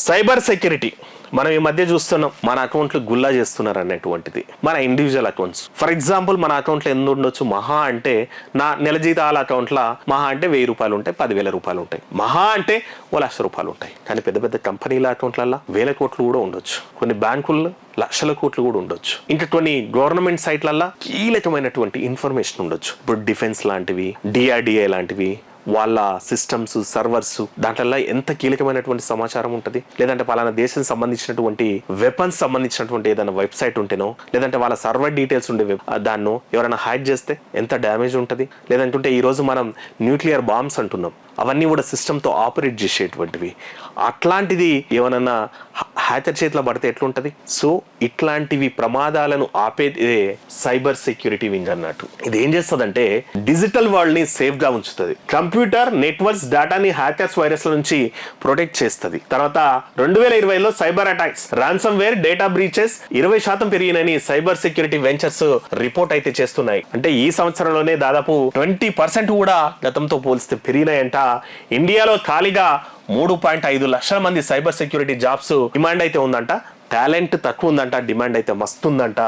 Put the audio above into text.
Cyber security మనం ఈ మధ్య చూస్తున్నాం, మన అకౌంట్లు గుల్లా చేస్తున్నారు అనేటువంటిది. మన ఇండివిజువల్ అకౌంట్స్ ఫర్ ఎగ్జాంపుల్ మన అకౌంట్లో ఎన్ని ఉండొచ్చు, మహా అంటే నా నెల జీతాల అకౌంట్లో మహా అంటే 1000 రూపాయలు ఉంటాయి, 10,000 రూపాయలు ఉంటాయి, మహా అంటే 1,00,000 రూపాయలు ఉంటాయి. కానీ పెద్ద పెద్ద కంపెనీల అకౌంట్లలో 1000 కోట్లు కూడా ఉండొచ్చు, కొన్ని బ్యాంకుల్లో లక్షల కోట్లు కూడా ఉండొచ్చు, ఇంకా కొన్ని గవర్నమెంట్ సైట్లల్లో కీలకమైనటువంటి ఇన్ఫర్మేషన్ ఉండొచ్చు. ఇప్పుడు డిఫెన్స్ లాంటివి, డిఆర్డిఏ లాంటివి, వాళ్ళ సిస్టమ్స్, సర్వర్స్, దాంట్లో ఎంత కీలకమైనటువంటి సమాచారం ఉంటుంది. లేదంటే పలానా దేశం సంబంధించినటువంటి వెపన్స్ సంబంధించినటువంటి ఏదైనా వెబ్సైట్ ఉంటేనో, లేదంటే వాళ్ళ సర్వర్ డీటెయిల్స్ ఉండే దాన్ని ఎవరైనా హ్యాక్ చేస్తే ఎంత డ్యామేజ్ ఉంటుంది. లేదంటే ఈ రోజు మనం న్యూక్లియర్ బాంబ్స్ అంటున్నాం, అవన్నీ కూడా సిస్టమ్తో ఆపరేట్ చేసేటువంటివి. అట్లాంటిది ఏమన్నా హ్యాకర్ చేతిలో పడితే ఎట్లుంటది. సో ఇట్లాంటివి ప్రమాదాలను ఆపేదే సైబర్ సెక్యూరిటీ వింగ్ అన్నట్టు. ఇది ఏం చేస్తుందంటే డిజిటల్ వరల్డ్ ని సేఫ్ గా ఉంచుతుంది. కంప్యూటర్ నెట్వర్క్స్ డేటాని హ్యాకర్స్ వైరస్ల నుంచి ప్రొటెక్ట్ చేస్తుంది. తర్వాత 2020లో cyber attacks, ransomware, data breaches 20% పెరిగినని సైబర్ సెక్యూరిటీ వెంచర్స్ రిపోర్ట్ అయితే చేస్తున్నాయి. అంటే ఈ సంవత్సరంలోనే దాదాపు 20% కూడా గతంతో పోలిస్తే పెరిగినాయంట. ఇండియాలో ఖాళీగా 3.5 లక్షల మంది సైబర్ సెక్యూరిటీ జాబ్స్ డిమాండ్ అయితే ఉందంట. టాలెంట్ తక్కువ ఉందంట, డిమాండ్ అయితే మస్తు ఉందంట.